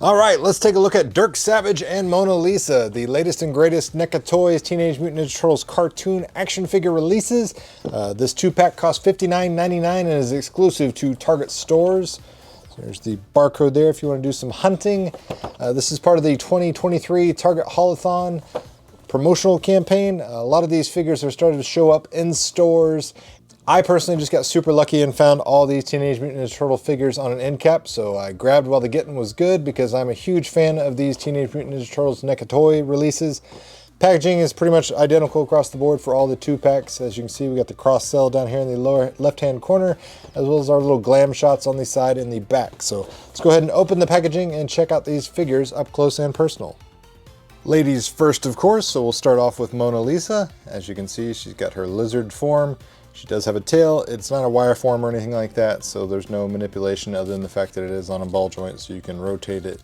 All right, let's take a look at Dirk Savage and Mona Lisa, the latest and greatest NECA Toys Teenage Mutant Ninja Turtles cartoon action figure releases. This 2-pack costs $59.99 and is exclusive to Target stores. So there's the barcode there if you want to do some hunting. This is part of the 2023 Target Haulathon promotional campaign. A lot of these figures are starting to show up in stores. I personally just got super lucky and found all these Teenage Mutant Ninja Turtle figures on an end cap, so I grabbed while the getting was good because I'm a huge fan of these Teenage Mutant Ninja Turtles NECA Toy releases. Packaging is pretty much identical across the board for all the 2-packs. As you can see, we got the cross cell down here in the lower left-hand corner, as well as our little glam shots on the side and the back. So let's go ahead and open the packaging and check out these figures up close and personal. Ladies first, of course, so we'll start off with Mona Lisa. As you can see, she's got her lizard form. She does have a tail. It's not a wire form or anything like that, so there's no manipulation other than the fact that it is on a ball joint, so you can rotate it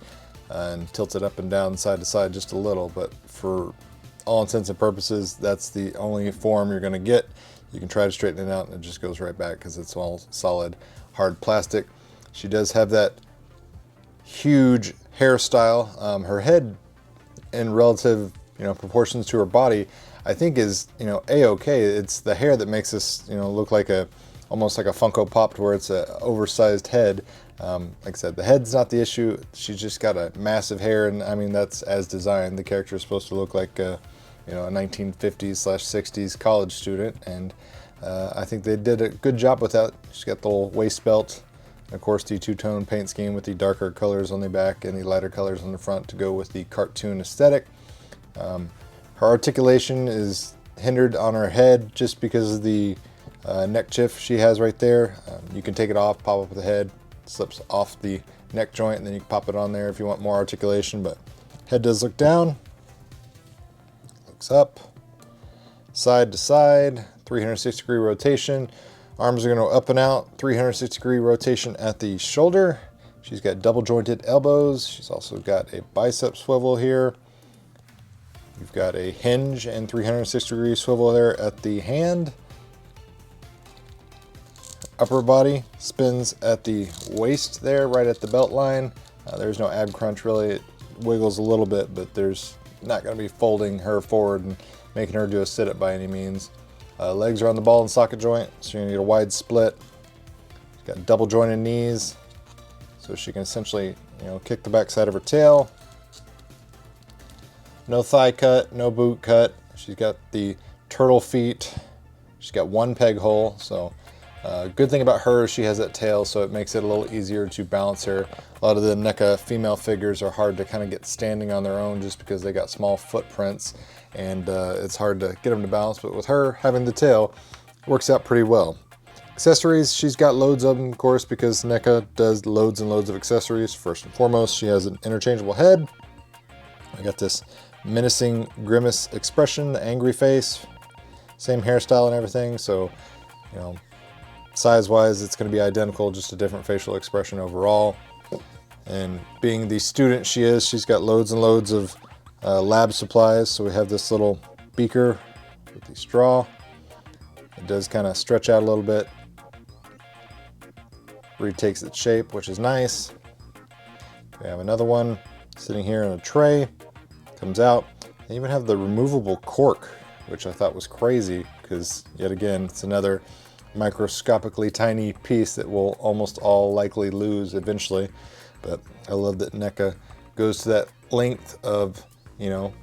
and tilt it up and down side to side just a little, but for all intents and purposes, that's the only form you're going to get. You can try to straighten it out and it just goes right back because it's all solid, hard plastic. She does have that huge hairstyle. Her head in relative proportions to her body, I think is a-okay. It's the hair that makes this look like almost like a Funko Pop, to where it's an oversized head. Like I said, the head's not the issue. She's just got a massive hair, and I mean that's as designed. The character is supposed to look like a 1950s/60s college student, and I think they did a good job with that. She's got the little waist belt, and of course the two-tone paint scheme with the darker colors on the back and the lighter colors on the front to go with the cartoon aesthetic. Her articulation is hindered on her head just because of the neck chiff she has right there. You can take it off, pop up the head, slips off the neck joint, and then you can pop it on there if you want more articulation. But head does look down, looks up, side to side, 360-degree rotation. Arms are going to up and out, 360-degree rotation at the shoulder. She's got double jointed elbows. She's also got a bicep swivel here. You've got a hinge and 360-degree swivel there at the hand. Upper body spins at the waist there, right at the belt line. There's no ab crunch really. It wiggles a little bit, but there's not going to be folding her forward and making her do a sit-up by any means. Legs are on the ball and socket joint, so you're going to get a wide split. She's got double jointed knees, so she can essentially kick the back side of her tail. No thigh cut, no boot cut. She's got the turtle feet. She's got one peg hole, so good thing about her is she has that tail, so it makes it a little easier to balance her. A lot of the NECA female figures are hard to kind of get standing on their own just because they got small footprints, and it's hard to get them to balance, but with her having the tail, it works out pretty well. Accessories, she's got loads of them, of course, because NECA does loads and loads of accessories. First and foremost, she has an interchangeable head. I got this menacing grimace expression, the angry face, same hairstyle and everything, so size wise it's going to be identical, just a different facial expression overall. And being the student she is, she's got loads and loads of lab supplies. So we have this little beaker with the straw. It does kind of stretch out a little bit, retakes its shape, which is nice. We have another one sitting here in a tray. Comes out. They even have the removable cork, which I thought was crazy because, yet again, it's another microscopically tiny piece that will almost all likely lose eventually. But I love that NECA goes to that length of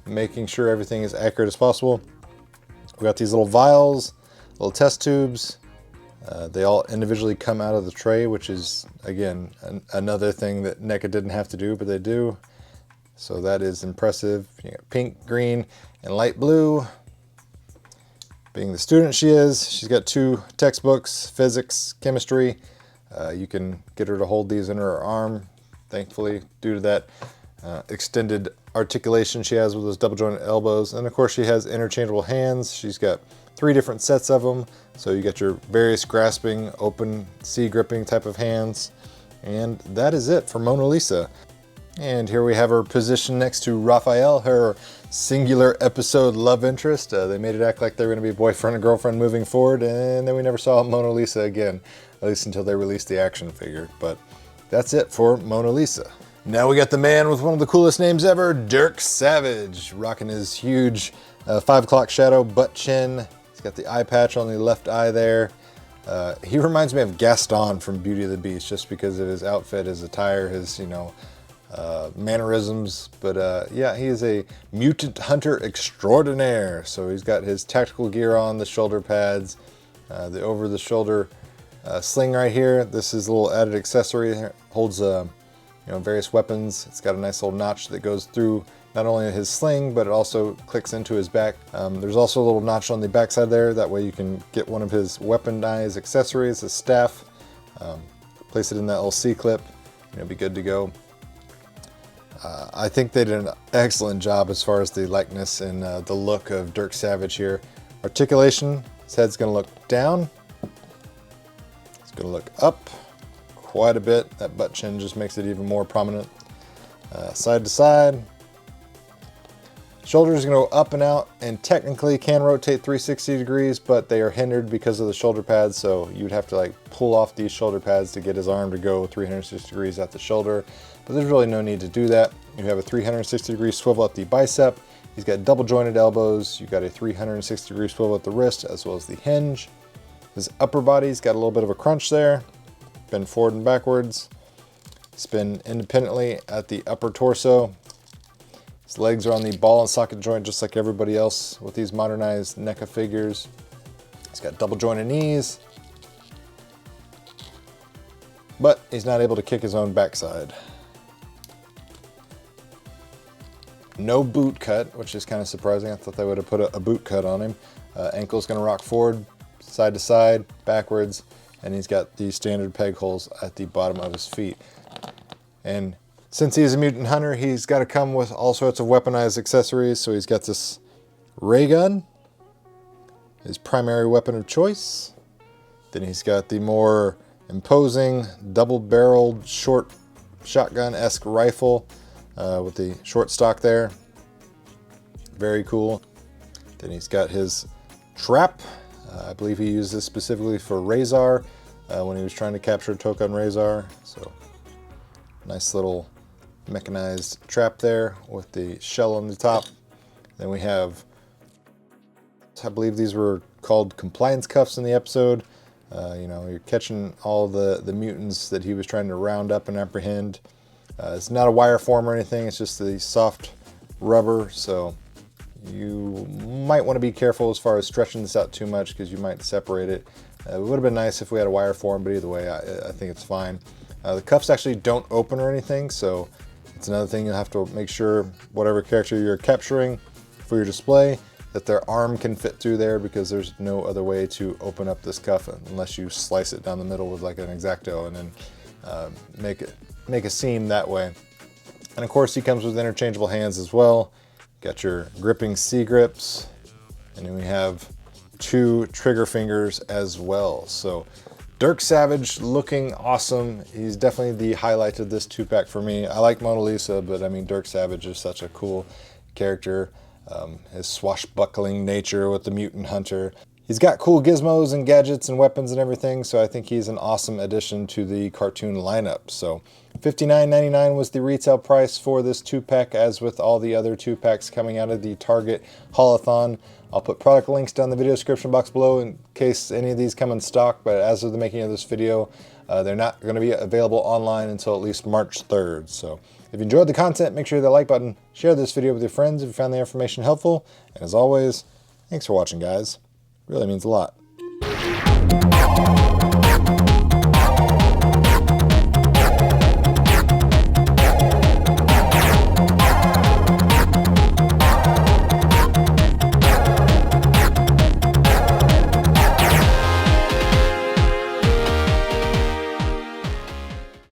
making sure everything is accurate as possible. We got these little vials, little test tubes. They all individually come out of the tray, which is again another thing that NECA didn't have to do, but they do. So that is impressive. You got pink, green, and light blue. Being the student she is, she's got 2 textbooks, physics, chemistry. You can get her to hold these in her arm, thankfully, due to that extended articulation she has with those double jointed elbows. And of course she has interchangeable hands. She's got 3 different sets of them. So you got your various grasping, open, C gripping type of hands. And that is it for Mona Lisa. And here we have her positioned next to Raphael, her singular episode love interest. They made it act like they were going to be boyfriend and girlfriend moving forward, and then we never saw Mona Lisa again, at least until they released the action figure. But that's it for Mona Lisa. Now we got the man with one of the coolest names ever, Dirk Savage, rocking his huge 5 o'clock shadow butt chin. He's got the eye patch on the left eye there. He reminds me of Gaston from Beauty and the Beast, just because of his outfit, his attire, his, mannerisms. But yeah, he is a mutant hunter extraordinaire. So he's got his tactical gear on, the shoulder pads, the over-the-shoulder sling right here. This is a little added accessory. It holds various weapons. It's got a nice little notch that goes through not only his sling, but it also clicks into his back. There's also a little notch on the backside there. That way you can get one of his weaponized accessories, his staff, place it in that little C-clip, be good to go. I think they did an excellent job as far as the likeness and the look of Dirk Savage here. Articulation, his head's gonna look down. It's gonna look up quite a bit. That butt chin just makes it even more prominent. Side to side. Shoulders can go up and out, and technically can rotate 360 degrees, but they are hindered because of the shoulder pads, so you'd have to pull off these shoulder pads to get his arm to go 360 degrees at the shoulder, but there's really no need to do that. You have a 360 degree swivel at the bicep. He's got double jointed elbows. You've got a 360 degree swivel at the wrist, as well as the hinge. His upper body's got a little bit of a crunch there. Bend forward and backwards. Spin independently at the upper torso. His legs are on the ball and socket joint just like everybody else with these modernized NECA figures. He's got double jointed knees, but he's not able to kick his own backside. No boot cut, which is kind of surprising. I thought they would have put a boot cut on him. Ankle's gonna rock forward, side to side, backwards, and he's got the standard peg holes at the bottom of his feet. And since he's a mutant hunter, he's got to come with all sorts of weaponized accessories. So he's got this ray gun, his primary weapon of choice. Then he's got the more imposing double-barreled short shotgun-esque rifle with the short stock there. Very cool. Then he's got his trap. I believe he used this specifically for Razor when he was trying to capture Tokan Razor. So nice little mechanized trap there with the shell on the top. Then we have, I believe these were called compliance cuffs in the episode. You're catching all the mutants that he was trying to round up and apprehend. It's not a wire form or anything, it's just the soft rubber, so you might want to be careful as far as stretching this out too much because you might separate it. It would have been nice if we had a wire form, but either way, I think it's fine. The cuffs actually don't open or anything, so it's another thing you'll have to make sure whatever character you're capturing for your display, that their arm can fit through there, because there's no other way to open up this cuff unless you slice it down the middle with like an X-Acto and then make a seam that way. And of course he comes with interchangeable hands as well. Got your gripping C-grips, and then we have 2 trigger fingers as well. So Dirk Savage looking awesome. He's definitely the highlight of this 2-pack for me. I like Mona Lisa, but I mean, Dirk Savage is such a cool character. His swashbuckling nature with the mutant hunter. He's got cool gizmos and gadgets and weapons and everything, so I think he's an awesome addition to the cartoon lineup. So $59.99 was the retail price for this 2-pack, as with all the other 2-packs coming out of the Target Haulathon. I'll put product links down in the video description box below in case any of these come in stock, but as of the making of this video, they're not going to be available online until at least March 3rd. So if you enjoyed the content, make sure you hit that like button, share this video with your friends if you found the information helpful, and as always, thanks for watching, guys. Really means a lot.